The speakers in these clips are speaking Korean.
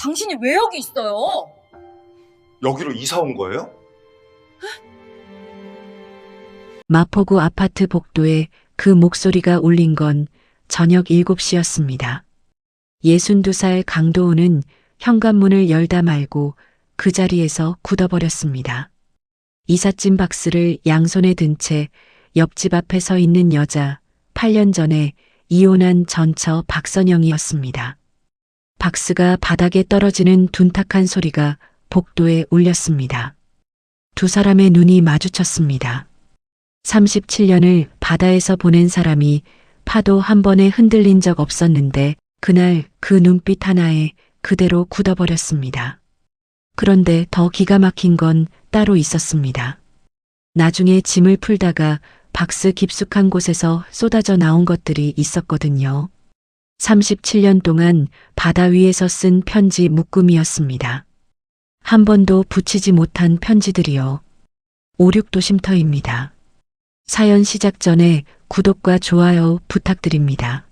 당신이 왜 여기 있어요? 여기로 이사 온 거예요? 마포구 아파트 복도에 그 목소리가 울린 건 저녁 7시였습니다. 62살 강도우는 현관문을 열다 말고 그 자리에서 굳어버렸습니다. 이삿짐 박스를 양손에 든 채 옆집 앞에 서 있는 여자, 8년 전에 이혼한 전처 박선영이었습니다. 박스가 바닥에 떨어지는 둔탁한 소리가 복도에 울렸습니다. 두 사람의 눈이 마주쳤습니다. 37년을 바다에서 보낸 사람이 파도 한 번에 흔들린 적 없었는데 그날 그 눈빛 하나에 그대로 굳어버렸습니다. 그런데 더 기가 막힌 건 따로 있었습니다. 나중에 짐을 풀다가 박스 깊숙한 곳에서 쏟아져 나온 것들이 있었거든요. 37년 동안 바다 위에서 쓴 편지 묶음이었습니다. 한 번도 붙이지 못한 편지들이요. 5, 6도 쉼터입니다. 사연 시작 전에 구독과 좋아요 부탁드립니다.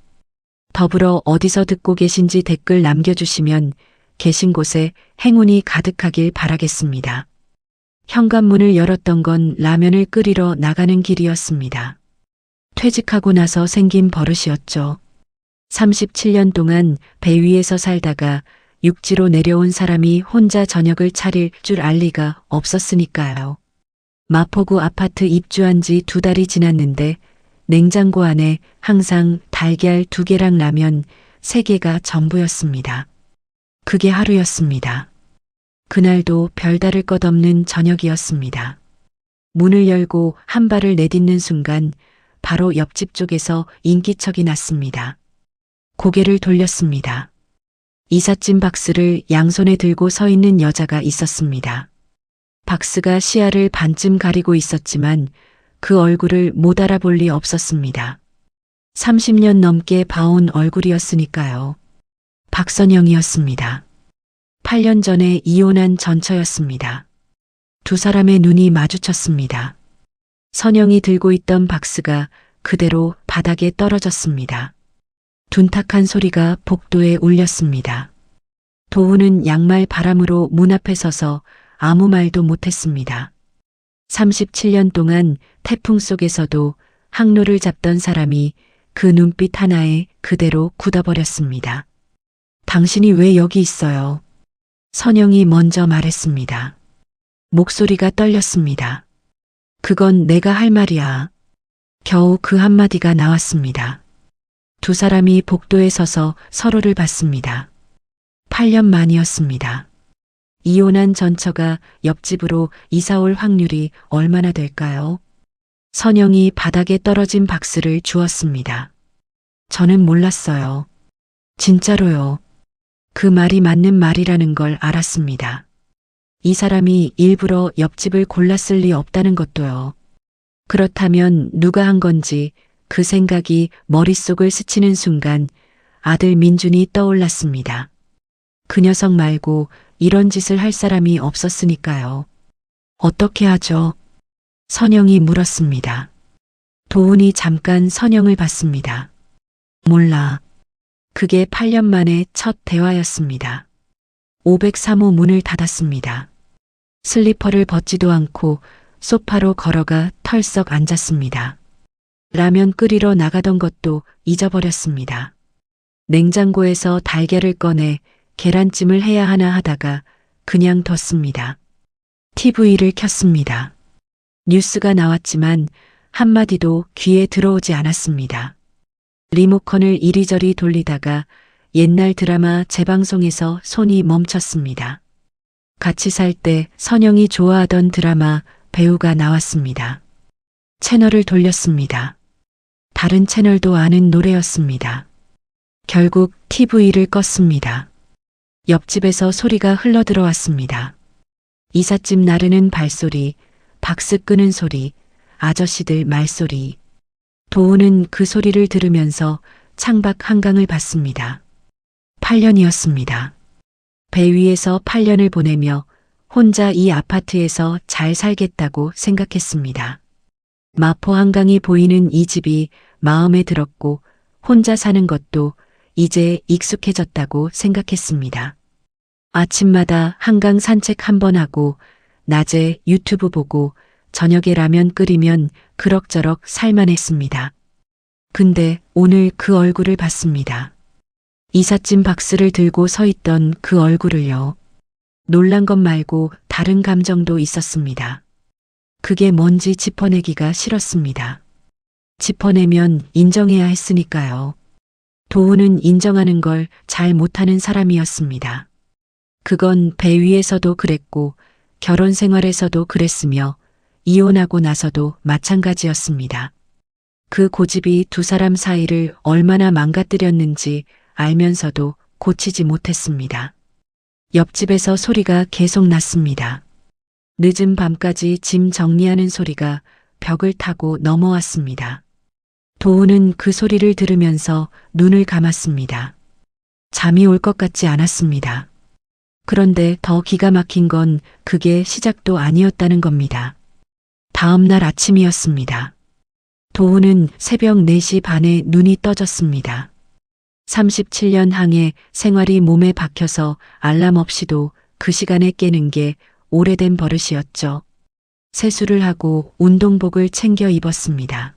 더불어 어디서 듣고 계신지 댓글 남겨주시면 계신 곳에 행운이 가득하길 바라겠습니다. 현관문을 열었던 건 라면을 끓이러 나가는 길이었습니다. 퇴직하고 나서 생긴 버릇이었죠. 37년 동안 배 위에서 살다가 육지로 내려온 사람이 혼자 저녁을 차릴 줄 알 리가 없었으니까요. 마포구 아파트 입주한 지 2달이 지났는데 냉장고 안에 항상 달걀 2개랑 라면 3개가 전부였습니다. 그게 하루였습니다. 그날도 별다를 것 없는 저녁이었습니다. 문을 열고 한 발을 내딛는 순간 바로 옆집 쪽에서 인기척이 났습니다. 고개를 돌렸습니다. 이삿짐 박스를 양손에 들고 서 있는 여자가 있었습니다. 박스가 시야를 반쯤 가리고 있었지만 그 얼굴을 못 알아볼 리 없었습니다. 30년 넘게 봐온 얼굴이었으니까요. 박선영이었습니다. 8년 전에 이혼한 전처였습니다. 두 사람의 눈이 마주쳤습니다. 선영이 들고 있던 박스가 그대로 바닥에 떨어졌습니다. 둔탁한 소리가 복도에 울렸습니다. 도우는 양말 바람으로 문 앞에 서서 아무 말도 못했습니다. 37년 동안 태풍 속에서도 항로를 잡던 사람이 그 눈빛 하나에 그대로 굳어버렸습니다. 당신이 왜 여기 있어요? 선영이 먼저 말했습니다. 목소리가 떨렸습니다. 그건 내가 할 말이야. 겨우 그 한마디가 나왔습니다. 두 사람이 복도에 서서 서로를 봤습니다. 8년 만이었습니다. 이혼한 전처가 옆집으로 이사올 확률이 얼마나 될까요? 선영이 바닥에 떨어진 박스를 주었습니다. 저는 몰랐어요. 진짜로요. 그 말이 맞는 말이라는 걸 알았습니다. 이 사람이 일부러 옆집을 골랐을 리 없다는 것도요. 그렇다면 누가 한 건지 그 생각이 머릿속을 스치는 순간 아들 민준이 떠올랐습니다. 그 녀석 말고 이런 짓을 할 사람이 없었으니까요. 어떻게 하죠? 선영이 물었습니다. 도훈이 잠깐 선영을 봤습니다. 몰라. 그게 8년 만에 첫 대화였습니다. 503호 문을 닫았습니다. 슬리퍼를 벗지도 않고 소파로 걸어가 털썩 앉았습니다. 라면 끓이러 나가던 것도 잊어버렸습니다. 냉장고에서 달걀을 꺼내 계란찜을 해야 하나 하다가 그냥 뒀습니다. TV를 켰습니다. 뉴스가 나왔지만 한마디도 귀에 들어오지 않았습니다. 리모컨을 이리저리 돌리다가 옛날 드라마 재방송에서 손이 멈췄습니다. 같이 살 때 선영이 좋아하던 드라마 배우가 나왔습니다. 채널을 돌렸습니다. 다른 채널도 아는 노래였습니다. 결국 TV를 껐습니다. 옆집에서 소리가 흘러들어왔습니다. 이삿짐 나르는 발소리, 박스 끄는 소리, 아저씨들 말소리. 도우는 그 소리를 들으면서 창밖 한강을 봤습니다. 8년이었습니다. 배 위에서 8년을 보내며 혼자 이 아파트에서 잘 살겠다고 생각했습니다. 마포 한강이 보이는 이 집이 마음에 들었고 혼자 사는 것도 이제 익숙해졌다고 생각했습니다. 아침마다 한강 산책 한 번 하고 낮에 유튜브 보고 저녁에 라면 끓이면 그럭저럭 살만했습니다. 근데 오늘 그 얼굴을 봤습니다. 이삿짐 박스를 들고 서 있던 그 얼굴을요. 놀란 것 말고 다른 감정도 있었습니다. 그게 뭔지 짚어내기가 싫었습니다. 짚어내면 인정해야 했으니까요. 도훈은 인정하는 걸 잘 못하는 사람이었습니다. 그건 배 위에서도 그랬고 결혼 생활에서도 그랬으며 이혼하고 나서도 마찬가지였습니다. 그 고집이 두 사람 사이를 얼마나 망가뜨렸는지 알면서도 고치지 못했습니다. 옆집에서 소리가 계속 났습니다. 늦은 밤까지 짐 정리하는 소리가 벽을 타고 넘어왔습니다. 도훈은 그 소리를 들으면서 눈을 감았습니다. 잠이 올 것 같지 않았습니다. 그런데 더 기가 막힌 건 그게 시작도 아니었다는 겁니다. 다음 날 아침이었습니다. 도훈은 새벽 4시 반에 눈이 떠졌습니다. 37년 항해 생활이 몸에 박혀서 알람 없이도 그 시간에 깨는 게 오래된 버릇이었죠. 세수를 하고 운동복을 챙겨 입었습니다.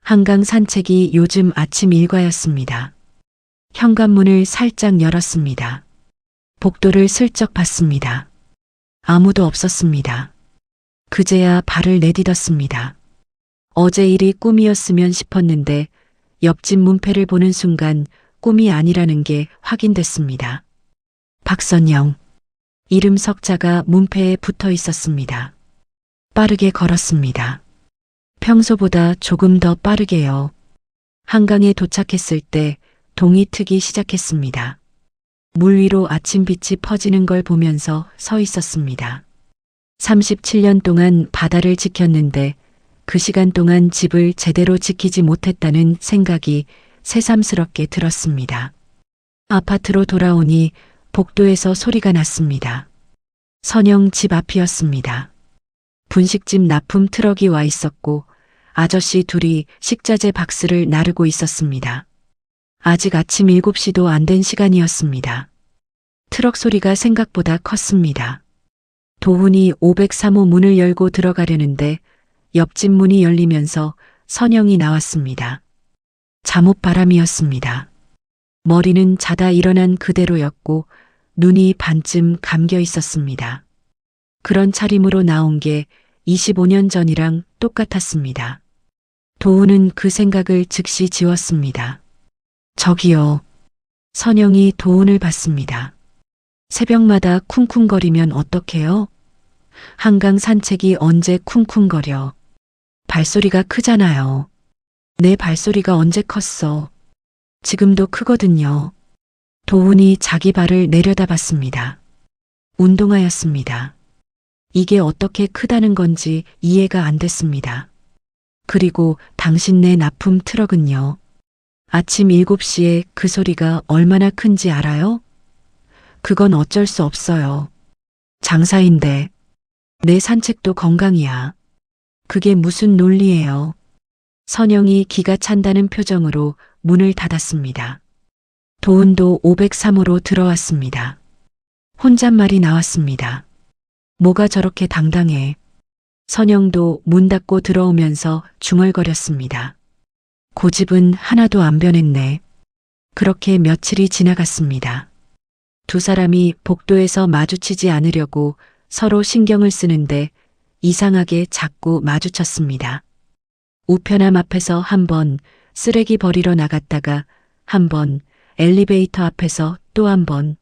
한강 산책이 요즘 아침 일과였습니다. 현관문을 살짝 열었습니다. 복도를 슬쩍 봤습니다. 아무도 없었습니다. 그제야 발을 내딛었습니다. 어제 일이 꿈이었으면 싶었는데 옆집 문패를 보는 순간 꿈이 아니라는 게 확인됐습니다. 박선영. 이름 석자가 문패에 붙어 있었습니다. 빠르게 걸었습니다. 평소보다 조금 더 빠르게요. 한강에 도착했을 때 동이 트기 시작했습니다. 물 위로 아침빛이 퍼지는 걸 보면서 서 있었습니다. 37년 동안 바다를 지켰는데 그 시간 동안 집을 제대로 지키지 못했다는 생각이 새삼스럽게 들었습니다. 아파트로 돌아오니 복도에서 소리가 났습니다. 선영 집 앞이었습니다. 분식집 납품 트럭이 와 있었고 아저씨 둘이 식자재 박스를 나르고 있었습니다. 아직 아침 7시도 안 된 시간이었습니다. 트럭 소리가 생각보다 컸습니다. 도훈이 503호 문을 열고 들어가려는데 옆집 문이 열리면서 선영이 나왔습니다. 잠옷 바람이었습니다. 머리는 자다 일어난 그대로였고 눈이 반쯤 감겨 있었습니다. 그런 차림으로 나온 게 25년 전이랑 똑같았습니다. 도훈은 그 생각을 즉시 지웠습니다. 저기요. 선영이 도훈을 봤습니다. 새벽마다 쿵쿵거리면 어떡해요? 한강 산책이 언제 쿵쿵거려. 발소리가 크잖아요. 내 발소리가 언제 컸어. 지금도 크거든요. 도훈이 자기 발을 내려다봤습니다. 운동화였습니다. 이게 어떻게 크다는 건지 이해가 안 됐습니다. 그리고 당신네 납품 트럭은요. 아침 7시에 그 소리가 얼마나 큰지 알아요? 그건 어쩔 수 없어요. 장사인데. 내 산책도 건강이야. 그게 무슨 논리예요. 선영이 기가 찬다는 표정으로 문을 닫았습니다. 도훈도 503호로 들어왔습니다. 혼잣말이 나왔습니다. 뭐가 저렇게 당당해. 선영도 문 닫고 들어오면서 중얼거렸습니다. 고집은 하나도 안 변했네. 그렇게 며칠이 지나갔습니다. 두 사람이 복도에서 마주치지 않으려고 서로 신경을 쓰는데 이상하게 자꾸 마주쳤습니다. 우편함 앞에서 한 번 쓰레기 버리러 나갔다가 한 번 엘리베이터 앞에서 또 한 번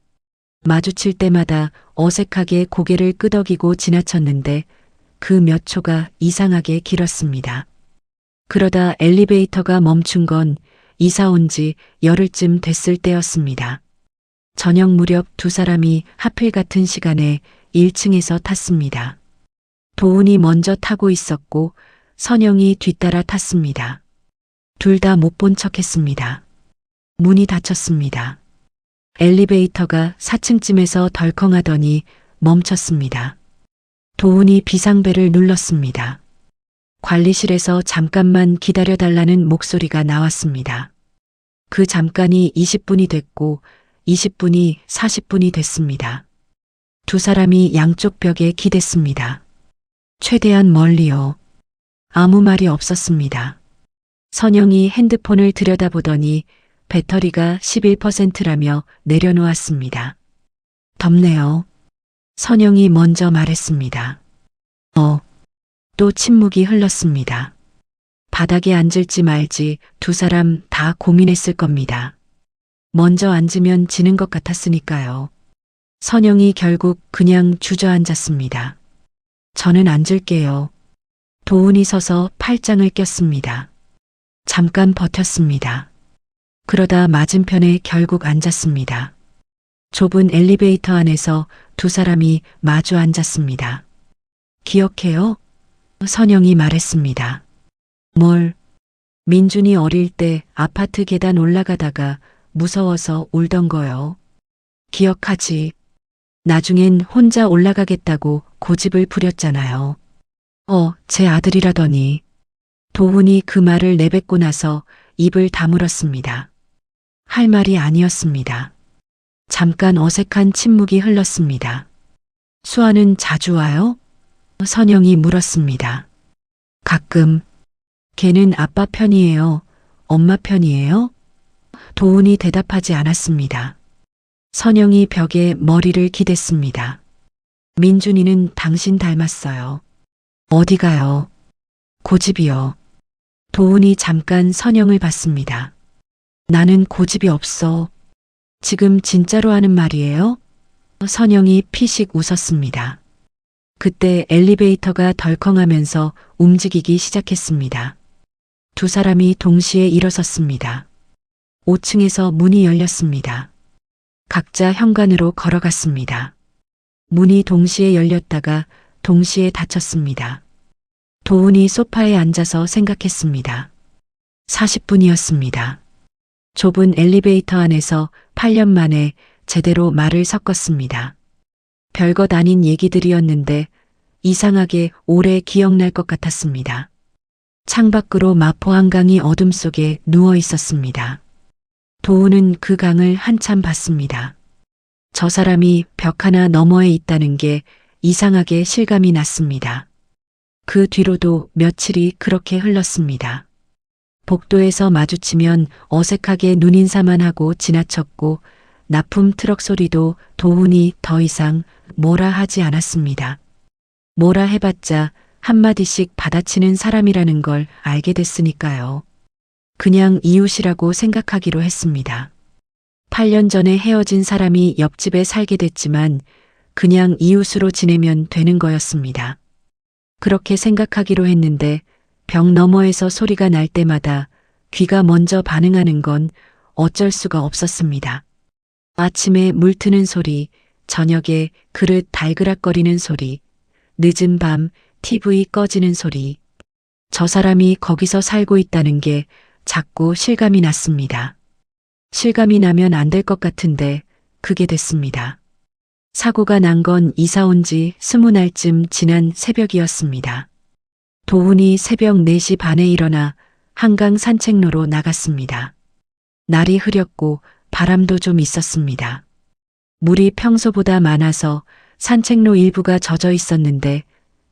마주칠 때마다 어색하게 고개를 끄덕이고 지나쳤는데 그 몇 초가 이상하게 길었습니다. 그러다 엘리베이터가 멈춘 건 이사 온 지 열흘쯤 됐을 때였습니다. 저녁 무렵 두 사람이 하필 같은 시간에 1층에서 탔습니다. 도훈이 먼저 타고 있었고 선영이 뒤따라 탔습니다. 둘 다 못 본 척했습니다. 문이 닫혔습니다. 엘리베이터가 4층쯤에서 덜컹하더니 멈췄습니다. 도훈이 비상벨을 눌렀습니다. 관리실에서 잠깐만 기다려달라는 목소리가 나왔습니다. 그 잠깐이 20분이 됐고 20분이 40분이 됐습니다. 두 사람이 양쪽 벽에 기댔습니다. 최대한 멀리요. 아무 말이 없었습니다. 선영이 핸드폰을 들여다보더니 배터리가 11%라며 내려놓았습니다. 덥네요. 선영이 먼저 말했습니다. 또 침묵이 흘렀습니다. 바닥에 앉을지 말지 두 사람 다 고민했을 겁니다. 먼저 앉으면 지는 것 같았으니까요. 선영이 결국 그냥 주저앉았습니다. 저는 앉을게요. 도훈이 서서 팔짱을 꼈습니다. 잠깐 버텼습니다. 그러다 맞은편에 결국 앉았습니다. 좁은 엘리베이터 안에서 두 사람이 마주 앉았습니다. 기억해요? 선영이 말했습니다. 뭘? 민준이 어릴 때 아파트 계단 올라가다가 무서워서 울던 거요. 기억하지? 나중엔 혼자 올라가겠다고 고집을 부렸잖아요. 제 아들이라더니. 도훈이 그 말을 내뱉고 나서 입을 다물었습니다. 할 말이 아니었습니다. 잠깐 어색한 침묵이 흘렀습니다. 수아는 자주 와요? 선영이 물었습니다. 가끔. 걔는 아빠 편이에요? 엄마 편이에요? 도훈이 대답하지 않았습니다. 선영이 벽에 머리를 기댔습니다. 민준이는 당신 닮았어요. 어디 가요? 고집이요. 도훈이 잠깐 선영을 봤습니다. 나는 고집이 없어. 지금 진짜로 하는 말이에요? 선영이 피식 웃었습니다. 그때 엘리베이터가 덜컹하면서 움직이기 시작했습니다. 두 사람이 동시에 일어섰습니다. 5층에서 문이 열렸습니다. 각자 현관으로 걸어갔습니다. 문이 동시에 열렸다가 동시에 닫혔습니다. 도훈이 소파에 앉아서 생각했습니다. 40분이었습니다. 좁은 엘리베이터 안에서 8년 만에 제대로 말을 섞었습니다. 별것 아닌 얘기들이었는데 이상하게 오래 기억날 것 같았습니다. 창밖으로 마포 한강이 어둠 속에 누워 있었습니다. 도훈은 그 강을 한참 봤습니다. 저 사람이 벽 하나 너머에 있다는 게 이상하게 실감이 났습니다. 그 뒤로도 며칠이 그렇게 흘렀습니다. 복도에서 마주치면 어색하게 눈인사만 하고 지나쳤고 납품 트럭 소리도 도훈이 더 이상 뭐라 하지 않았습니다. 뭐라 해봤자 한마디씩 받아치는 사람이라는 걸 알게 됐으니까요. 그냥 이웃이라고 생각하기로 했습니다. 8년 전에 헤어진 사람이 옆집에 살게 됐지만 그냥 이웃으로 지내면 되는 거였습니다. 그렇게 생각하기로 했는데 벽 너머에서 소리가 날 때마다 귀가 먼저 반응하는 건 어쩔 수가 없었습니다. 아침에 물 트는 소리, 저녁에 그릇 달그락거리는 소리, 늦은 밤 TV 꺼지는 소리. 저 사람이 거기서 살고 있다는 게 자꾸 실감이 났습니다. 실감이 나면 안 될 것 같은데 그게 됐습니다. 사고가 난 건 이사 온 지 20날쯤 지난 새벽이었습니다. 도훈이 새벽 4시 반에 일어나 한강 산책로로 나갔습니다. 날이 흐렸고 바람도 좀 있었습니다. 물이 평소보다 많아서 산책로 일부가 젖어 있었는데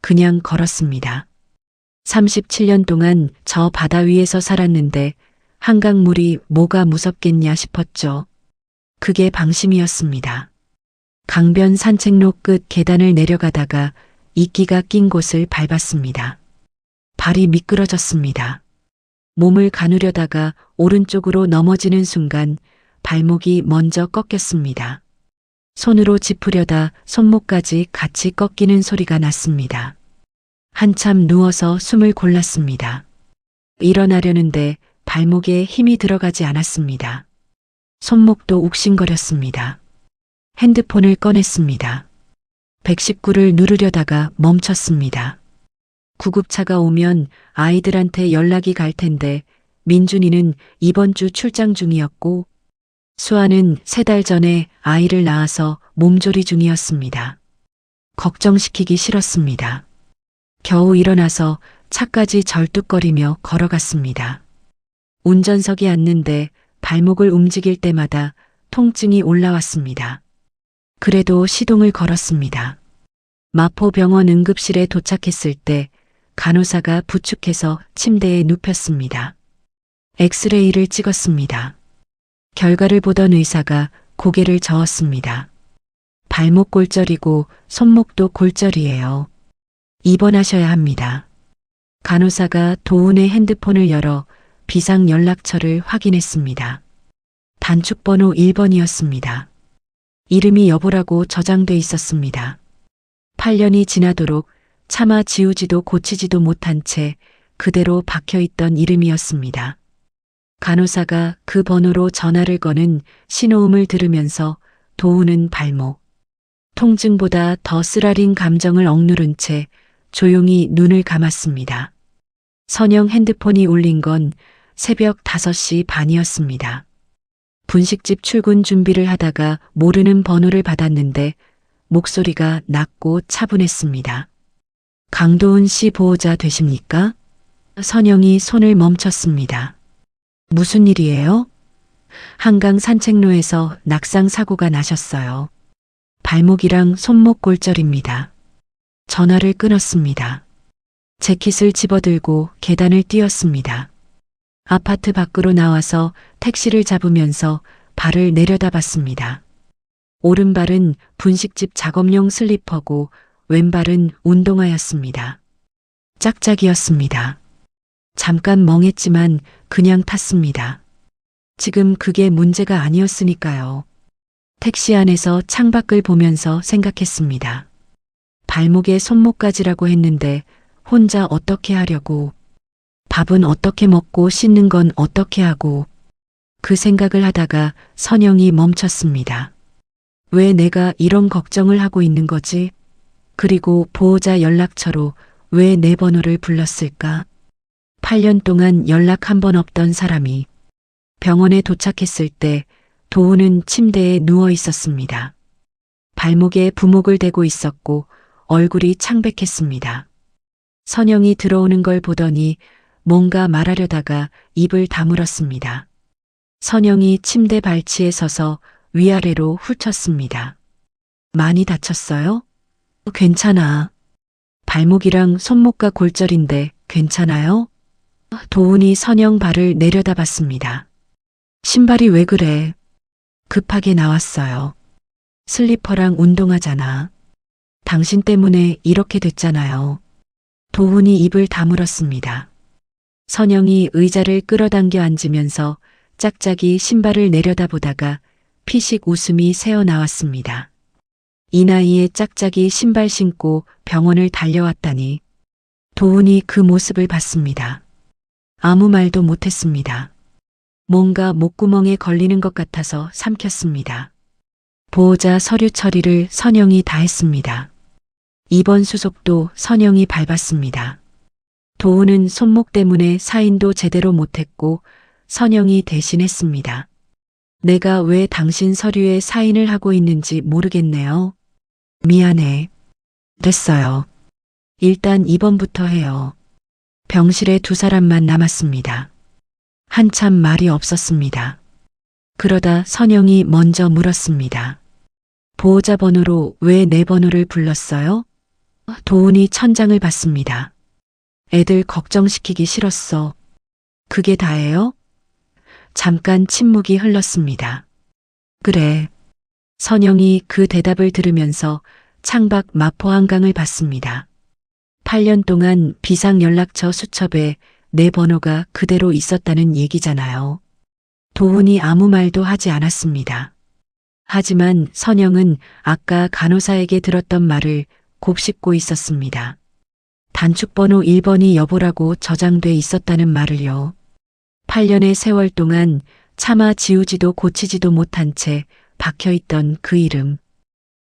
그냥 걸었습니다. 37년 동안 저 바다 위에서 살았는데 한강물이 뭐가 무섭겠냐 싶었죠. 그게 방심이었습니다. 강변 산책로 끝 계단을 내려가다가 이끼가 낀 곳을 밟았습니다. 발이 미끄러졌습니다. 몸을 가누려다가 오른쪽으로 넘어지는 순간 발목이 먼저 꺾였습니다. 손으로 짚으려다 손목까지 같이 꺾이는 소리가 났습니다. 한참 누워서 숨을 골랐습니다. 일어나려는데 발목에 힘이 들어가지 않았습니다. 손목도 욱신거렸습니다. 핸드폰을 꺼냈습니다. 119를 누르려다가 멈췄습니다. 구급차가 오면 아이들한테 연락이 갈 텐데 민준이는 이번 주 출장 중이었고 수아는 3달 전에 아이를 낳아서 몸조리 중이었습니다. 걱정시키기 싫었습니다. 겨우 일어나서 차까지 절뚝거리며 걸어갔습니다. 운전석에 앉는데 발목을 움직일 때마다 통증이 올라왔습니다. 그래도 시동을 걸었습니다. 마포병원 응급실에 도착했을 때 간호사가 부축해서 침대에 눕혔습니다. 엑스레이를 찍었습니다. 결과를 보던 의사가 고개를 저었습니다. 발목 골절이고 손목도 골절이에요. 입원하셔야 합니다. 간호사가 도훈의 핸드폰을 열어 비상 연락처를 확인했습니다. 단축번호 1번이었습니다. 이름이 여보라고 저장돼 있었습니다. 8년이 지나도록 차마 지우지도 고치지도 못한 채 그대로 박혀있던 이름이었습니다. 간호사가 그 번호로 전화를 거는 신호음을 들으면서 도훈은 발목, 통증보다 더 쓰라린 감정을 억누른 채 조용히 눈을 감았습니다. 선영 핸드폰이 울린 건 새벽 5시 반이었습니다. 분식집 출근 준비를 하다가 모르는 번호를 받았는데 목소리가 낮고 차분했습니다. 강도훈 씨 보호자 되십니까? 선영이 손을 멈췄습니다. 무슨 일이에요? 한강 산책로에서 낙상 사고가 나셨어요. 발목이랑 손목 골절입니다. 전화를 끊었습니다. 재킷을 집어들고 계단을 뛰었습니다. 아파트 밖으로 나와서 택시를 잡으면서 발을 내려다봤습니다. 오른발은 분식집 작업용 슬리퍼고 왼발은 운동화였습니다. 짝짝이었습니다. 잠깐 멍했지만 그냥 탔습니다. 지금 그게 문제가 아니었으니까요. 택시 안에서 창밖을 보면서 생각했습니다. 발목에 손목까지라고 했는데 혼자 어떻게 하려고, 밥은 어떻게 먹고 씻는 건 어떻게 하고. 그 생각을 하다가 선영이 멈췄습니다. 왜 내가 이런 걱정을 하고 있는 거지? 그리고 보호자 연락처로 왜 내 번호를 불렀을까? 8년 동안 연락 한 번 없던 사람이 병원에 도착했을 때 도훈은 침대에 누워 있었습니다. 발목에 부목을 대고 있었고 얼굴이 창백했습니다. 선영이 들어오는 걸 보더니 뭔가 말하려다가 입을 다물었습니다. 선영이 침대 발치에 서서 위아래로 훑쳤습니다. 많이 다쳤어요? 괜찮아. 발목이랑 손목과 골절인데 괜찮아요? 도훈이 선영 발을 내려다봤습니다. 신발이 왜 그래? 급하게 나왔어요. 슬리퍼랑 운동하잖아. 당신 때문에 이렇게 됐잖아요. 도훈이 입을 다물었습니다. 선영이 의자를 끌어당겨 앉으면서 짝짝이 신발을 내려다보다가 피식 웃음이 새어나왔습니다. 이 나이에 짝짝이 신발 신고 병원을 달려왔다니. 도훈이 그 모습을 봤습니다. 아무 말도 못했습니다. 뭔가 목구멍에 걸리는 것 같아서 삼켰습니다. 보호자 서류 처리를 선영이 다 했습니다. 입원 수속도 선영이 밟았습니다. 도훈은 손목 때문에 사인도 제대로 못했고 선영이 대신했습니다. 내가 왜 당신 서류에 사인을 하고 있는지 모르겠네요. 미안해. 됐어요. 일단 입원부터 해요. 병실에 2사람만 남았습니다. 한참 말이 없었습니다. 그러다 선영이 먼저 물었습니다. 보호자 번호로 왜 내 번호를 불렀어요? 도훈이 천장을 봤습니다. 애들 걱정시키기 싫었어. 그게 다예요? 잠깐 침묵이 흘렀습니다. 그래. 선영이 그 대답을 들으면서 창밖 마포 한강을 봤습니다. 8년 동안 비상연락처 수첩에 내 번호가 그대로 있었다는 얘기잖아요. 도훈이 아무 말도 하지 않았습니다. 하지만 선영은 아까 간호사에게 들었던 말을 곱씹고 있었습니다. 단축번호 1번이 여보라고 저장돼 있었다는 말을요. 8년의 세월 동안 차마 지우지도 고치지도 못한 채 박혀있던 그 이름.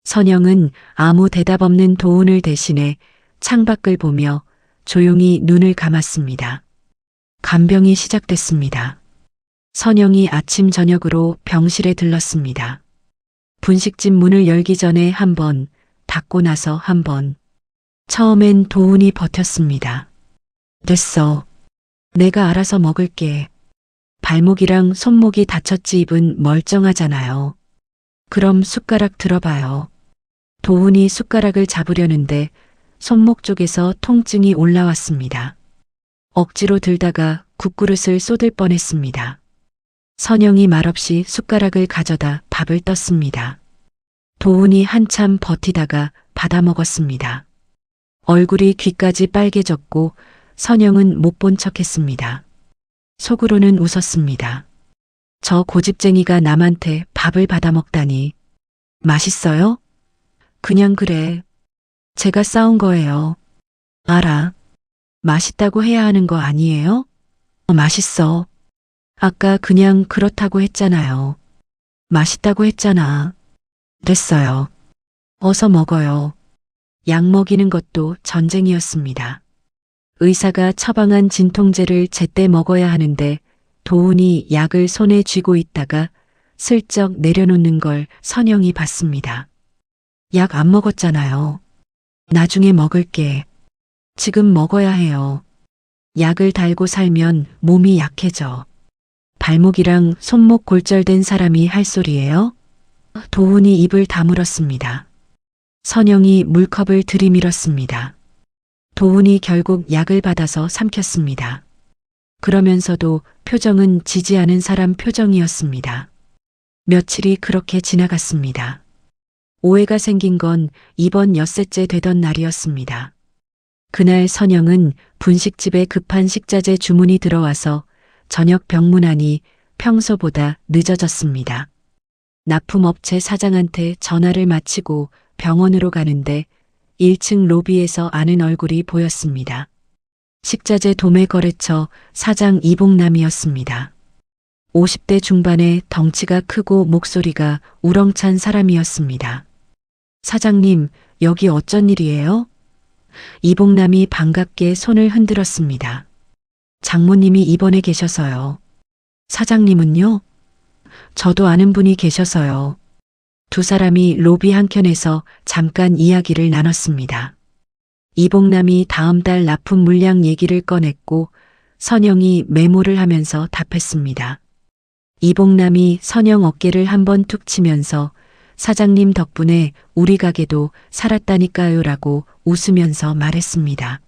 선영은 아무 대답 없는 도훈을 대신해 창밖을 보며 조용히 눈을 감았습니다. 간병이 시작됐습니다. 선영이 아침 저녁으로 병실에 들렀습니다. 분식집 문을 열기 전에 한 번, 닫고 나서 한 번. 처음엔 도훈이 버텼습니다. 됐어. 내가 알아서 먹을게. 발목이랑 손목이 다쳤지 입은 멀쩡하잖아요. 그럼 숟가락 들어봐요. 도훈이 숟가락을 잡으려는데 손목 쪽에서 통증이 올라왔습니다. 억지로 들다가 국그릇을 쏟을 뻔했습니다. 선영이 말없이 숟가락을 가져다 밥을 떴습니다. 도훈이 한참 버티다가 받아먹었습니다. 얼굴이 귀까지 빨개졌고 선영은 못 본 척했습니다. 속으로는 웃었습니다. 저 고집쟁이가 남한테 밥을 받아먹다니. 맛있어요? 그냥 그래. 제가 싸운 거예요. 알아. 맛있다고 해야 하는 거 아니에요? 맛있어. 아까 그냥 그렇다고 했잖아요. 맛있다고 했잖아. 됐어요. 어서 먹어요. 약 먹이는 것도 전쟁이었습니다. 의사가 처방한 진통제를 제때 먹어야 하는데 도훈이 약을 손에 쥐고 있다가 슬쩍 내려놓는 걸 선영이 봤습니다. 약 안 먹었잖아요. 나중에 먹을게. 지금 먹어야 해요. 약을 달고 살면 몸이 약해져. 발목이랑 손목 골절된 사람이 할 소리예요? 도훈이 입을 다물었습니다. 선영이 물컵을 들이밀었습니다. 도훈이 결국 약을 받아서 삼켰습니다. 그러면서도 표정은 지지 않은 사람 표정이었습니다. 며칠이 그렇게 지나갔습니다. 오해가 생긴 건 이번 엿새째 되던 날이었습니다. 그날 선영은 분식집에 급한 식자재 주문이 들어와서 저녁 병문안이 평소보다 늦어졌습니다. 납품업체 사장한테 전화를 마치고 병원으로 가는데 1층 로비에서 아는 얼굴이 보였습니다. 식자재 도매 거래처 사장 이봉남이었습니다. 50대 중반의 덩치가 크고 목소리가 우렁찬 사람이었습니다. 사장님, 여기 어쩐 일이에요? 이봉남이 반갑게 손을 흔들었습니다. 장모님이 입원해 계셔서요. 사장님은요? 저도 아는 분이 계셔서요. 두 사람이 로비 한켠에서 잠깐 이야기를 나눴습니다. 이봉남이 다음 달 납품 물량 얘기를 꺼냈고 선영이 메모를 하면서 답했습니다. 이봉남이 선영 어깨를 한번 툭 치면서 사장님 덕분에 우리 가게도 살았다니까요라고 웃으면서 말했습니다.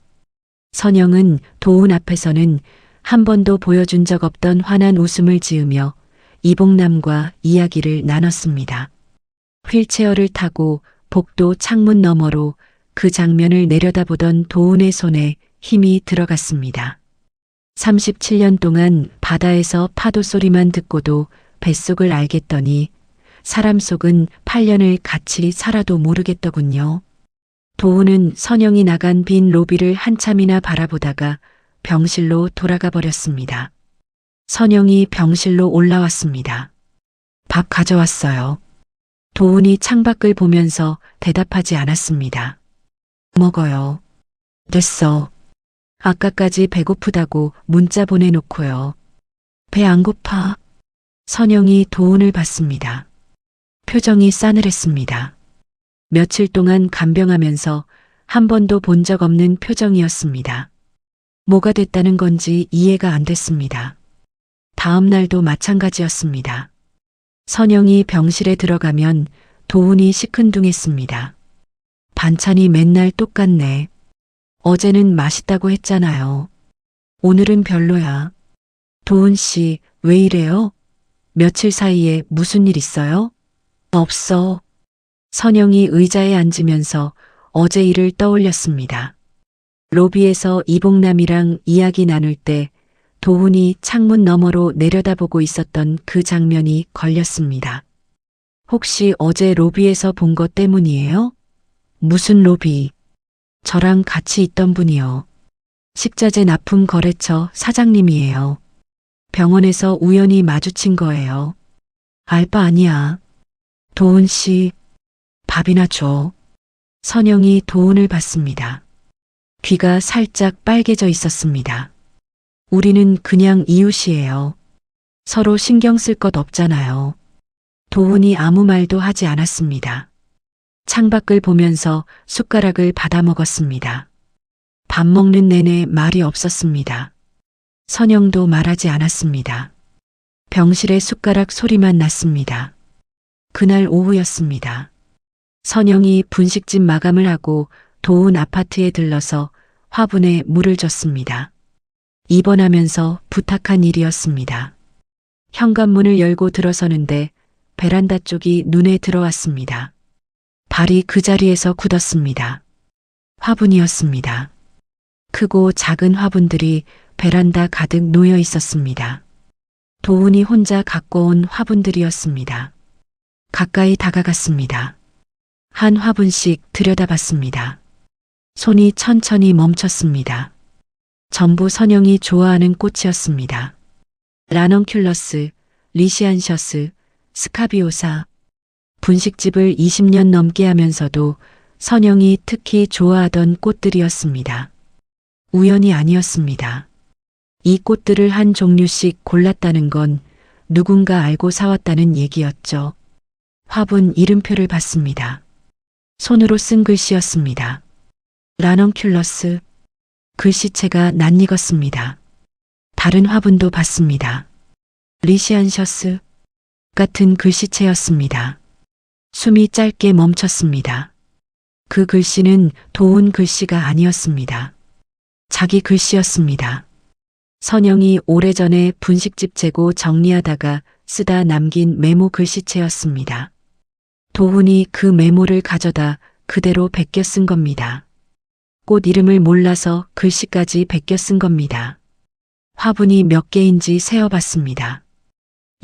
선영은 도훈 앞에서는 한 번도 보여준 적 없던 환한 웃음을 지으며 이봉남과 이야기를 나눴습니다. 휠체어를 타고 복도 창문 너머로 그 장면을 내려다보던 도훈의 손에 힘이 들어갔습니다. 37년 동안 바다에서 파도 소리만 듣고도 뱃속을 알겠더니 사람 속은 8년을 같이 살아도 모르겠더군요. 도훈은 선영이 나간 빈 로비를 한참이나 바라보다가 병실로 돌아가 버렸습니다. 선영이 병실로 올라왔습니다. 밥 가져왔어요. 도훈이 창밖을 보면서 대답하지 않았습니다. 먹어요. 됐어. 아까까지 배고프다고 문자 보내놓고요. 배 안 고파. 선영이 도훈을 봤습니다. 표정이 싸늘했습니다. 며칠 동안 간병하면서 한 번도 본 적 없는 표정이었습니다. 뭐가 됐다는 건지 이해가 안 됐습니다. 다음 날도 마찬가지였습니다. 선영이 병실에 들어가면 도훈이 시큰둥했습니다. 반찬이 맨날 똑같네. 어제는 맛있다고 했잖아요. 오늘은 별로야. 도훈 씨, 왜 이래요? 며칠 사이에 무슨 일 있어요? 없어. 선영이 의자에 앉으면서 어제 일을 떠올렸습니다. 로비에서 이봉남이랑 이야기 나눌 때 도훈이 창문 너머로 내려다보고 있었던 그 장면이 걸렸습니다. 혹시 어제 로비에서 본 것 때문이에요? 무슨 로비? 저랑 같이 있던 분이요. 식자재 납품 거래처 사장님이에요. 병원에서 우연히 마주친 거예요. 알바 아니야. 도훈 씨, 밥이나 줘. 선영이 도훈을 봤습니다. 귀가 살짝 빨개져 있었습니다. 우리는 그냥 이웃이에요. 서로 신경 쓸 것 없잖아요. 도훈이 아무 말도 하지 않았습니다. 창밖을 보면서 숟가락을 받아 먹었습니다. 밥 먹는 내내 말이 없었습니다. 선영도 말하지 않았습니다. 병실의 숟가락 소리만 났습니다. 그날 오후였습니다. 선영이 분식집 마감을 하고 도훈 아파트에 들러서 화분에 물을 줬습니다. 입원하면서 부탁한 일이었습니다. 현관문을 열고 들어서는데 베란다 쪽이 눈에 들어왔습니다. 발이 그 자리에서 굳었습니다. 화분이었습니다. 크고 작은 화분들이 베란다 가득 놓여 있었습니다. 도훈이 혼자 갖고 온 화분들이었습니다. 가까이 다가갔습니다. 한 화분씩 들여다봤습니다. 손이 천천히 멈췄습니다. 전부 선영이 좋아하는 꽃이었습니다. 라넌큘러스, 리시안셔스, 스카비오사. 분식집을 20년 넘게 하면서도 선영이 특히 좋아하던 꽃들이었습니다. 우연이 아니었습니다. 이 꽃들을 한 종류씩 골랐다는 건 누군가 알고 사왔다는 얘기였죠. 화분 이름표를 봤습니다. 손으로 쓴 글씨였습니다. 라넌큘러스. 글씨체가 낯익었습니다. 다른 화분도 봤습니다. 리시안셔스. 같은 글씨체였습니다. 숨이 짧게 멈췄습니다. 그 글씨는 도훈 글씨가 아니었습니다. 자기 글씨였습니다. 선영이 오래전에 분식집 재고 정리하다가 쓰다 남긴 메모 글씨체였습니다. 도훈이 그 메모를 가져다 그대로 베껴 쓴 겁니다. 꽃 이름을 몰라서 글씨까지 베껴 쓴 겁니다. 화분이 몇 개인지 세어봤습니다.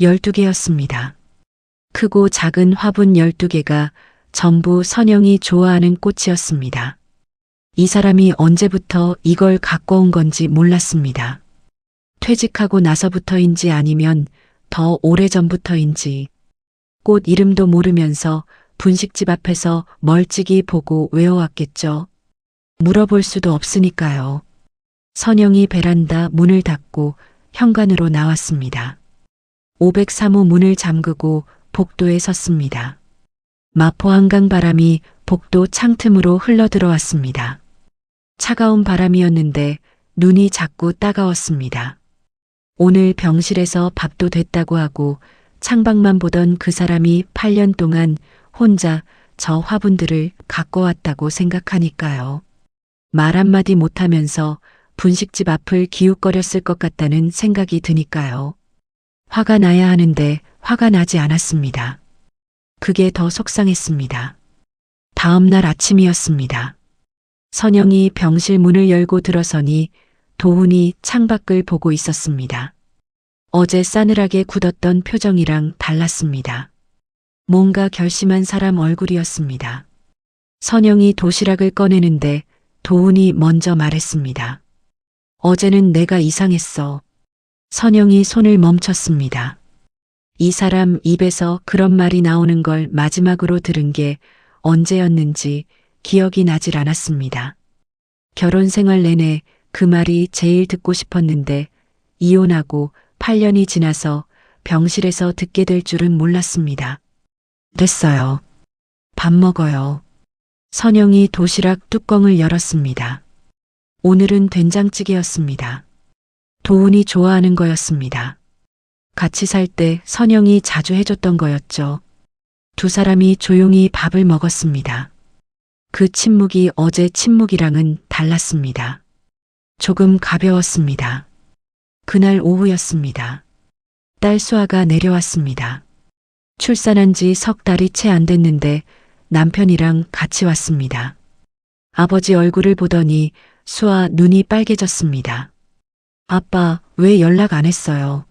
12개였습니다. 크고 작은 화분 12개가 전부 선영이 좋아하는 꽃이었습니다. 이 사람이 언제부터 이걸 갖고 온 건지 몰랐습니다. 퇴직하고 나서부터인지 아니면 더 오래전부터인지. 꽃 이름도 모르면서 분식집 앞에서 멀찍이 보고 외워왔겠죠. 물어볼 수도 없으니까요. 선영이 베란다 문을 닫고 현관으로 나왔습니다. 503호 문을 잠그고 복도에 섰습니다. 마포 한강 바람이 복도 창틈으로 흘러들어왔습니다. 차가운 바람이었는데 눈이 자꾸 따가웠습니다. 오늘 병실에서 밥도 됐다고 하고 창밖만 보던 그 사람이 8년 동안 혼자 저 화분들을 갖고 왔다고 생각하니까요. 말 한마디 못하면서 분식집 앞을 기웃거렸을 것 같다는 생각이 드니까요. 화가 나야 하는데 화가 나지 않았습니다. 그게 더 속상했습니다. 다음 날 아침이었습니다. 선영이 병실 문을 열고 들어서니 도훈이 창밖을 보고 있었습니다. 어제 싸늘하게 굳었던 표정이랑 달랐습니다. 뭔가 결심한 사람 얼굴이었습니다. 선영이 도시락을 꺼내는데 도훈이 먼저 말했습니다. 어제는 내가 이상했어. 선영이 손을 멈췄습니다. 이 사람 입에서 그런 말이 나오는 걸 마지막으로 들은 게 언제였는지 기억이 나질 않았습니다. 결혼 생활 내내 그 말이 제일 듣고 싶었는데 이혼하고 8년이 지나서 병실에서 듣게 될 줄은 몰랐습니다. 됐어요. 밥 먹어요. 선영이 도시락 뚜껑을 열었습니다. 오늘은 된장찌개였습니다. 도훈이 좋아하는 거였습니다. 같이 살 때 선영이 자주 해줬던 거였죠. 두 사람이 조용히 밥을 먹었습니다. 그 침묵이 어제 침묵이랑은 달랐습니다. 조금 가벼웠습니다. 그날 오후였습니다. 딸 수아가 내려왔습니다. 출산한 지 석 달이 채 안 됐는데 남편이랑 같이 왔습니다. 아버지 얼굴을 보더니 수아 눈이 빨개졌습니다. 아빠, 왜 연락 안 했어요?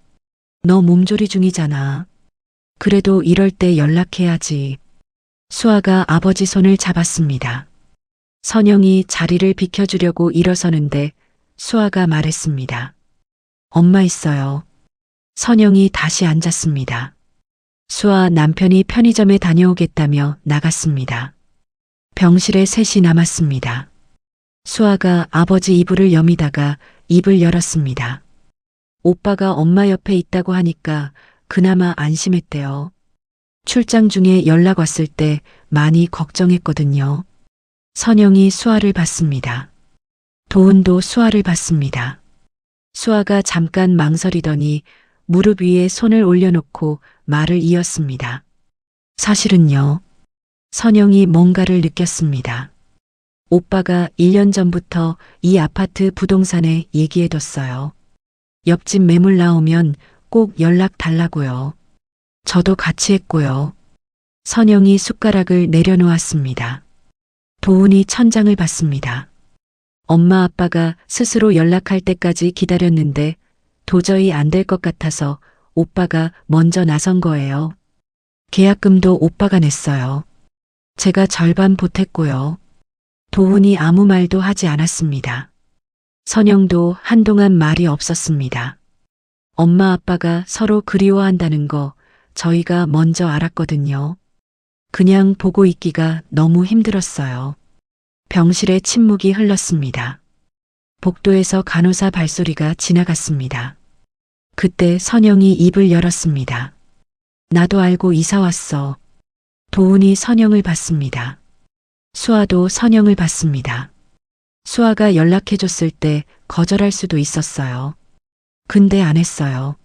너 몸조리 중이잖아. 그래도 이럴 때 연락해야지. 수아가 아버지 손을 잡았습니다. 선영이 자리를 비켜주려고 일어서는데 수아가 말했습니다. 엄마 있어요. 선영이 다시 앉았습니다. 수아 남편이 편의점에 다녀오겠다며 나갔습니다. 병실에 셋이 남았습니다. 수아가 아버지 이불을 여미다가 입을 열었습니다. 오빠가 엄마 옆에 있다고 하니까 그나마 안심했대요. 출장 중에 연락 왔을 때 많이 걱정했거든요. 선영이 수아를 봤습니다. 도훈도 수아를 봤습니다. 수아가 잠깐 망설이더니 무릎 위에 손을 올려놓고 말을 이었습니다. 사실은요. 선영이 뭔가를 느꼈습니다. 오빠가 1년 전부터 이 아파트 부동산에 얘기해뒀어요. 옆집 매물 나오면 꼭 연락 달라고요. 저도 같이 했고요. 선영이 숟가락을 내려놓았습니다. 도훈이 천장을 봤습니다. 엄마 아빠가 스스로 연락할 때까지 기다렸는데 도저히 안 될 것 같아서 오빠가 먼저 나선 거예요. 계약금도 오빠가 냈어요. 제가 절반 보탰고요. 도훈이 아무 말도 하지 않았습니다. 선영도 한동안 말이 없었습니다. 엄마 아빠가 서로 그리워한다는 거 저희가 먼저 알았거든요. 그냥 보고 있기가 너무 힘들었어요. 병실에 침묵이 흘렀습니다. 복도에서 간호사 발소리가 지나갔습니다. 그때 선영이 입을 열었습니다. 나도 알고 이사 왔어. 도훈이 선영을 봤습니다. 수아도 선영을 봤습니다. 수아가 연락해줬을 때 거절할 수도 있었어요. 근데 안 했어요.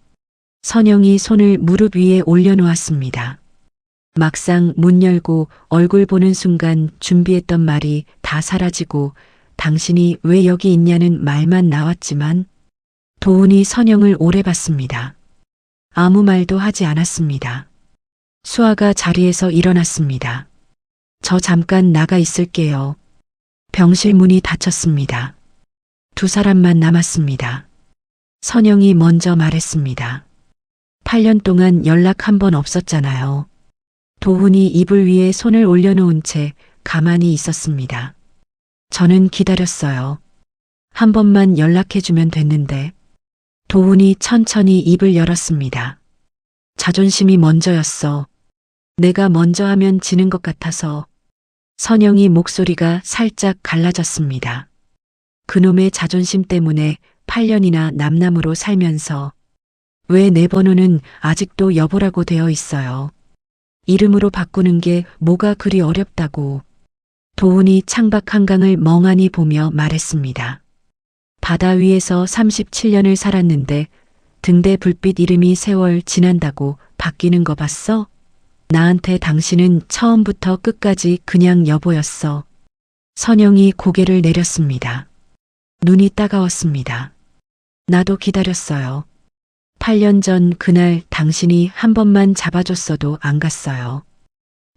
선영이 손을 무릎 위에 올려놓았습니다. 막상 문 열고 얼굴 보는 순간 준비했던 말이 다 사라지고 당신이 왜 여기 있냐는 말만 나왔지만 도훈이 선영을 오래 봤습니다. 아무 말도 하지 않았습니다. 수아가 자리에서 일어났습니다. 저 잠깐 나가 있을게요. 병실 문이 닫혔습니다. 두 사람만 남았습니다. 선영이 먼저 말했습니다. 8년 동안 연락 한 번 없었잖아요. 도훈이 이불 위에 손을 올려놓은 채 가만히 있었습니다. 저는 기다렸어요. 한 번만 연락해주면 됐는데. 도훈이 천천히 입을 열었습니다. 자존심이 먼저였어. 내가 먼저 하면 지는 것 같아서. 선영이 목소리가 살짝 갈라졌습니다. 그놈의 자존심 때문에 8년이나 남남으로 살면서 왜 내 번호는 아직도 여보라고 되어 있어요. 이름으로 바꾸는 게 뭐가 그리 어렵다고. 도훈이 창밖 한강을 멍하니 보며 말했습니다. 바다 위에서 37년을 살았는데 등대 불빛 이름이 세월 지난다고 바뀌는 거 봤어? 나한테 당신은 처음부터 끝까지 그냥 여보였어. 선영이 고개를 내렸습니다. 눈이 따가웠습니다. 나도 기다렸어요. 8년 전 그날 당신이 한 번만 잡아줬어도 안 갔어요.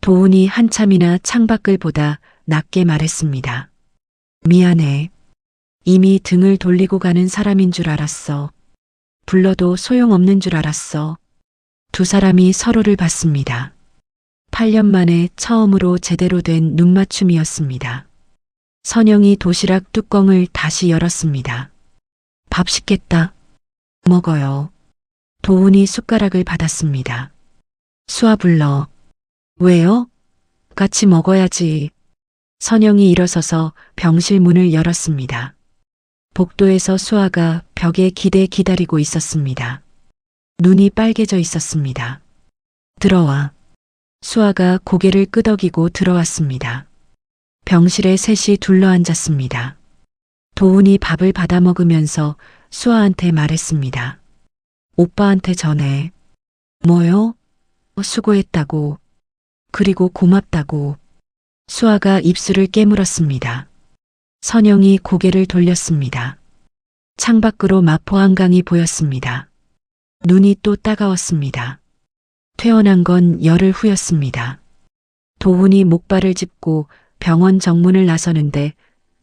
도훈이 한참이나 창밖을 보다 낮게 말했습니다. 미안해. 이미 등을 돌리고 가는 사람인 줄 알았어. 불러도 소용없는 줄 알았어. 두 사람이 서로를 봤습니다. 8년 만에 처음으로 제대로 된 눈맞춤이었습니다. 선영이 도시락 뚜껑을 다시 열었습니다. 밥 식겠다. 먹어요. 도훈이 숟가락을 받았습니다. 수아 불러. 왜요? 같이 먹어야지. 선영이 일어서서 병실 문을 열었습니다. 복도에서 수아가 벽에 기다리고 있었습니다. 눈이 빨개져 있었습니다. 들어와. 수아가 고개를 끄덕이고 들어왔습니다. 병실에 셋이 둘러앉았습니다. 도훈이 밥을 받아 먹으면서 수아한테 말했습니다. 오빠한테 전해. 뭐요? 수고했다고. 그리고 고맙다고. 수아가 입술을 깨물었습니다. 선영이 고개를 돌렸습니다. 창밖으로 마포 한강이 보였습니다. 눈이 또 따가웠습니다. 퇴원한 건 열흘 후였습니다. 도훈이 목발을 짚고 병원 정문을 나서는데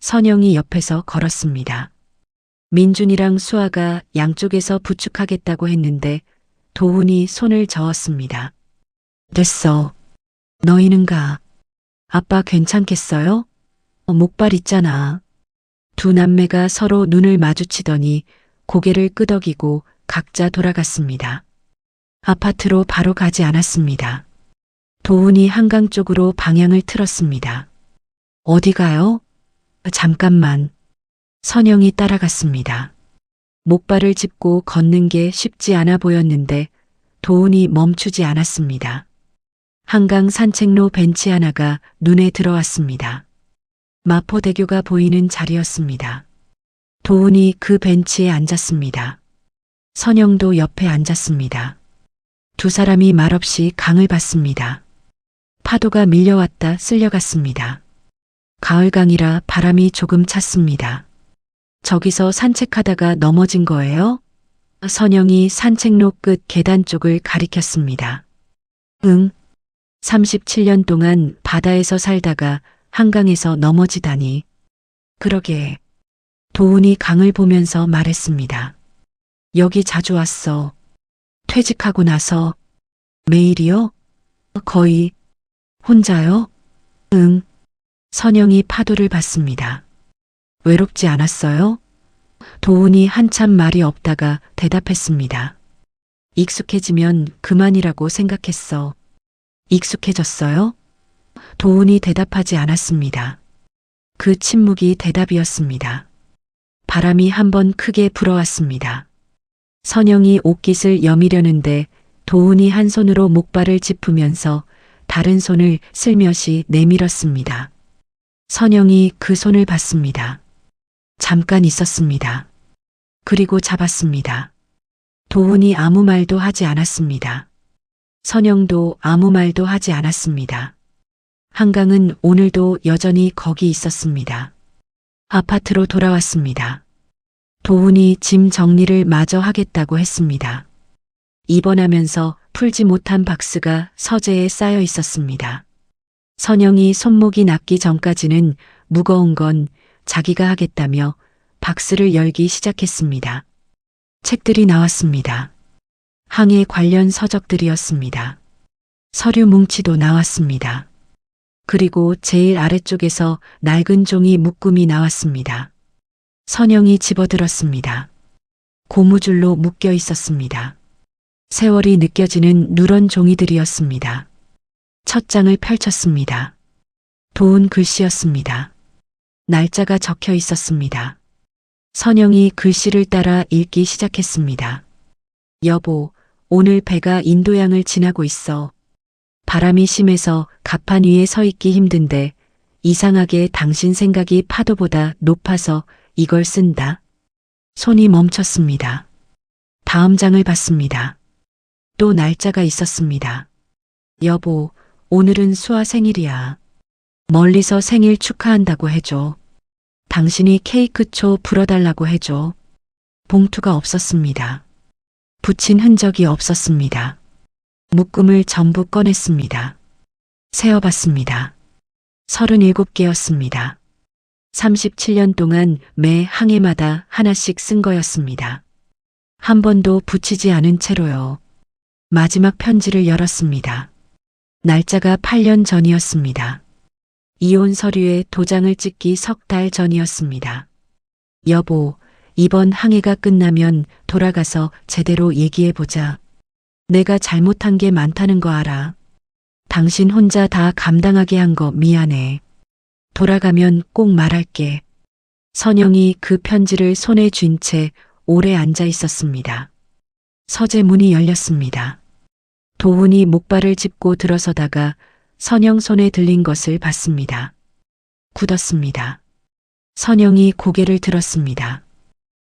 선영이 옆에서 걸었습니다. 민준이랑 수아가 양쪽에서 부축하겠다고 했는데 도훈이 손을 저었습니다. 됐어. 너희는 가. 아빠 괜찮겠어요? 목발 있잖아. 두 남매가 서로 눈을 마주치더니 고개를 끄덕이고 각자 돌아갔습니다. 아파트로 바로 가지 않았습니다. 도훈이 한강 쪽으로 방향을 틀었습니다. 어디 가요? 잠깐만. 선영이 따라갔습니다. 목발을 짚고 걷는 게 쉽지 않아 보였는데 도훈이 멈추지 않았습니다. 한강 산책로 벤치 하나가 눈에 들어왔습니다. 마포대교가 보이는 자리였습니다. 도훈이 그 벤치에 앉았습니다. 선영도 옆에 앉았습니다. 두 사람이 말없이 강을 봤습니다. 파도가 밀려왔다 쓸려갔습니다. 가을강이라 바람이 조금 찼습니다. 저기서 산책하다가 넘어진 거예요? 선영이 산책로 끝 계단 쪽을 가리켰습니다. 응. 37년 동안 바다에서 살다가 한강에서 넘어지다니. 그러게. 도훈이 강을 보면서 말했습니다. 여기 자주 왔어. 퇴직하고 나서. 매일이요? 거의. 혼자요? 응. 선영이 파도를 봤습니다. 외롭지 않았어요? 도훈이 한참 말이 없다가 대답했습니다. 익숙해지면 그만이라고 생각했어. 익숙해졌어요? 도훈이 대답하지 않았습니다. 그 침묵이 대답이었습니다. 바람이 한번 크게 불어왔습니다. 선영이 옷깃을 여미려는데 도훈이 한 손으로 목발을 짚으면서 다른 손을 슬며시 내밀었습니다. 선영이 그 손을 봤습니다. 잠깐 있었습니다. 그리고 잡았습니다. 도훈이 아무 말도 하지 않았습니다. 선영도 아무 말도 하지 않았습니다. 한강은 오늘도 여전히 거기 있었습니다. 아파트로 돌아왔습니다. 도훈이 짐 정리를 마저 하겠다고 했습니다. 입원하면서 풀지 못한 박스가 서재에 쌓여 있었습니다. 선영이 손목이 낫기 전까지는 무거운 건 자기가 하겠다며 박스를 열기 시작했습니다. 책들이 나왔습니다. 항해 관련 서적들이었습니다. 서류 뭉치도 나왔습니다. 그리고 제일 아래쪽에서 낡은 종이 묶음이 나왔습니다. 선영이 집어들었습니다. 고무줄로 묶여 있었습니다. 세월이 느껴지는 누런 종이들이었습니다. 첫 장을 펼쳤습니다. 도훈 글씨였습니다. 날짜가 적혀 있었습니다. 선영이 글씨를 따라 읽기 시작했습니다. 여보, 오늘 배가 인도양을 지나고 있어. 바람이 심해서 갑판 위에 서 있기 힘든데 이상하게 당신 생각이 파도보다 높아서 이걸 쓴다. 손이 멈췄습니다. 다음 장을 봤습니다. 또 날짜가 있었습니다. 여보, 오늘은 수아 생일이야. 멀리서 생일 축하한다고 해줘. 당신이 케이크초 불어달라고 해줘. 봉투가 없었습니다. 붙인 흔적이 없었습니다. 묶음을 전부 꺼냈습니다. 세어봤습니다. 37개였습니다. 37년 동안 매 항해마다 하나씩 쓴 거였습니다. 한 번도 붙이지 않은 채로요. 마지막 편지를 열었습니다. 날짜가 8년 전이었습니다. 이혼 서류에 도장을 찍기 석 달 전이었습니다. 여보, 이번 항해가 끝나면 돌아가서 제대로 얘기해보자. 내가 잘못한 게 많다는 거 알아. 당신 혼자 다 감당하게 한 거 미안해. 돌아가면 꼭 말할게. 선영이 그 편지를 손에 쥔 채 오래 앉아 있었습니다. 서재 문이 열렸습니다. 도훈이 목발을 짚고 들어서다가 선영 손에 들린 것을 봤습니다. 굳었습니다. 선영이 고개를 들었습니다.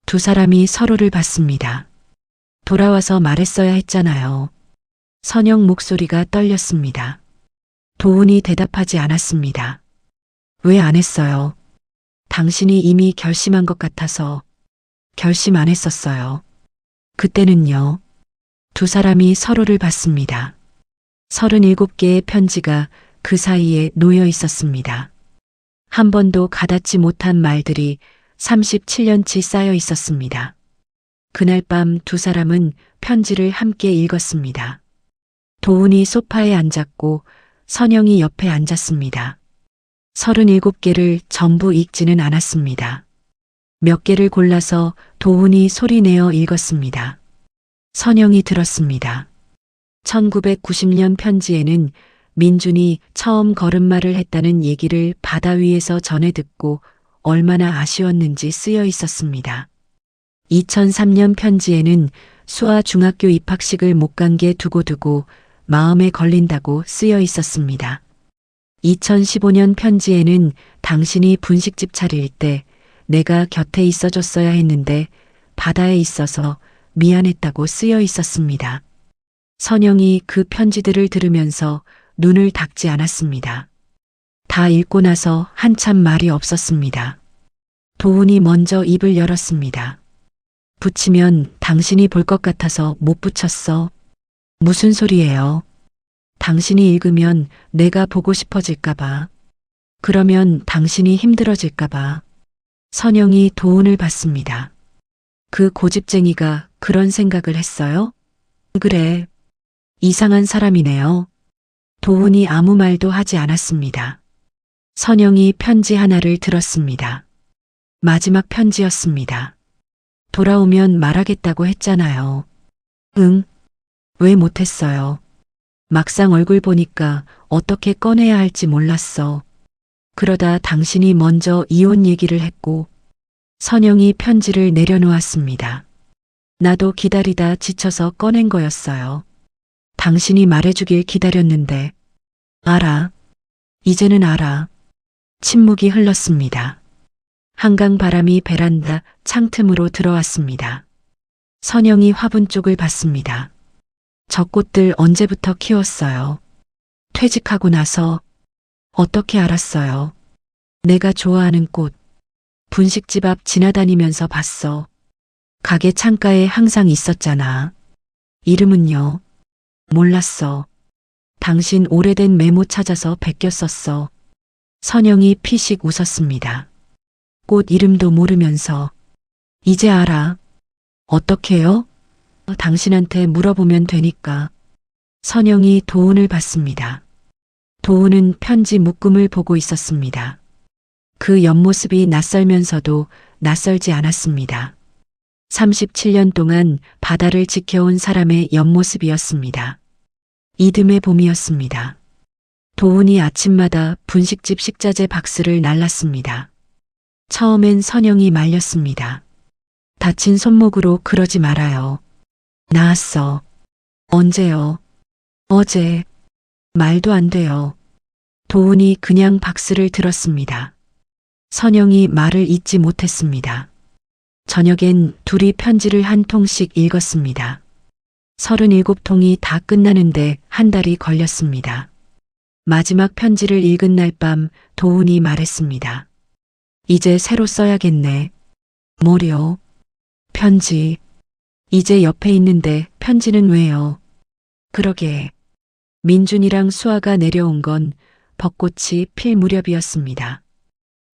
두 사람이 서로를 봤습니다. 돌아와서 말했어야 했잖아요. 선영 목소리가 떨렸습니다. 도훈이 대답하지 않았습니다. 왜 안 했어요? 당신이 이미 결심한 것 같아서. 결심 안 했었어요. 그때는요. 두 사람이 서로를 봤습니다. 37개의 편지가 그 사이에 놓여 있었습니다. 한 번도 가닿지 못한 말들이 37년치 쌓여 있었습니다. 그날 밤 두 사람은 편지를 함께 읽었습니다. 도훈이 소파에 앉았고 선영이 옆에 앉았습니다. 37개를 전부 읽지는 않았습니다. 몇 개를 골라서 도훈이 소리내어 읽었습니다. 선영이 들었습니다. 1990년 편지에는 민준이 처음 걸음마를 했다는 얘기를 바다 위에서 전해 듣고 얼마나 아쉬웠는지 쓰여 있었습니다. 2003년 편지에는 수아 중학교 입학식을 못 간 게 두고두고 마음에 걸린다고 쓰여 있었습니다. 2015년 편지에는 당신이 분식집 차릴 때 내가 곁에 있어줬어야 했는데 바다에 있어서 미안했다고 쓰여 있었습니다. 선영이 그 편지들을 들으면서 눈을 닫지 않았습니다. 다 읽고 나서 한참 말이 없었습니다. 도훈이 먼저 입을 열었습니다. 붙이면 당신이 볼 것 같아서 못 붙였어. 무슨 소리예요? 당신이 읽으면 내가 보고 싶어질까봐. 그러면 당신이 힘들어질까봐. 선영이 도훈을 봤습니다. 그 고집쟁이가 그런 생각을 했어요? 그래. 이상한 사람이네요. 도훈이 아무 말도 하지 않았습니다. 선영이 편지 하나를 들었습니다. 마지막 편지였습니다. 돌아오면 말하겠다고 했잖아요. 응? 왜 못했어요? 막상 얼굴 보니까 어떻게 꺼내야 할지 몰랐어. 그러다 당신이 먼저 이혼 얘기를 했고, 선영이 편지를 내려놓았습니다. 나도 기다리다 지쳐서 꺼낸 거였어요. 당신이 말해주길 기다렸는데. 알아. 이제는 알아. 침묵이 흘렀습니다. 한강 바람이 베란다 창틈으로 들어왔습니다. 선영이 화분 쪽을 봤습니다. 저 꽃들 언제부터 키웠어요? 퇴직하고 나서. 어떻게 알았어요? 내가 좋아하는 꽃. 분식집 앞 지나다니면서 봤어. 가게 창가에 항상 있었잖아. 이름은요? 몰랐어. 당신 오래된 메모 찾아서 베꼈었어. 선영이 피식 웃었습니다. 꽃 이름도 모르면서. 이제 알아. 어떻게요? 당신한테 물어보면 되니까. 선영이 도훈을 봤습니다. 도훈은 편지 묶음을 보고 있었습니다. 그 옆모습이 낯설면서도 낯설지 않았습니다. 37년 동안 바다를 지켜온 사람의 옆모습이었습니다. 이듬해 봄이었습니다. 도훈이 아침마다 분식집 식자재 박스를 날랐습니다. 처음엔 선영이 말렸습니다. 다친 손목으로 그러지 말아요. 나았어. 언제요? 어제. 말도 안 돼요. 도훈이 그냥 박스를 들었습니다. 선영이 말을 잇지 못했습니다. 저녁엔 둘이 편지를 한 통씩 읽었습니다. 37통이 다 끝나는데 한 달이 걸렸습니다. 마지막 편지를 읽은 날 밤 도훈이 말했습니다. 이제 새로 써야겠네. 뭐려? 편지. 이제 옆에 있는데 편지는 왜요? 그러게. 민준이랑 수아가 내려온 건 벚꽃이 필 무렵이었습니다.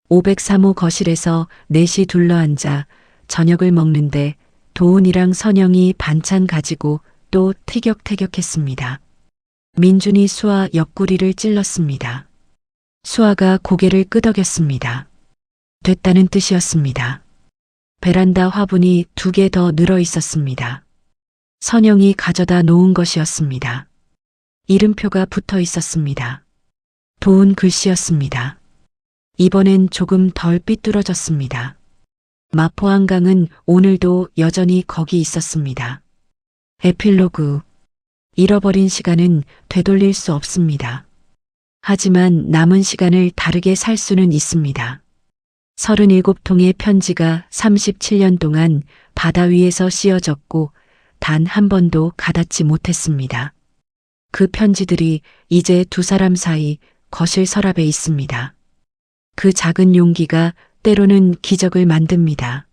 503호 거실에서 넷이 둘러앉아 저녁을 먹는데 도훈이랑 선영이 반찬 가지고 또 티격태격했습니다. 민준이 수아 옆구리를 찔렀습니다. 수아가 고개를 끄덕였습니다. 됐다는 뜻이었습니다. 베란다 화분이 2개 더 늘어 있었습니다. 선영이 가져다 놓은 것이었습니다. 이름표가 붙어 있었습니다. 도훈 글씨였습니다. 이번엔 조금 덜 삐뚤어졌습니다. 마포 한강은 오늘도 여전히 거기 있었습니다. 에필로그. 잃어버린 시간은 되돌릴 수 없습니다. 하지만 남은 시간을 다르게 살 수는 있습니다. 37통의 편지가 37년 동안 바다 위에서 씌어졌고 단 한 번도 가닿지 못했습니다. 그 편지들이 이제 두 사람 사이 거실 서랍에 있습니다. 그 작은 용기가 때로는 기적을 만듭니다.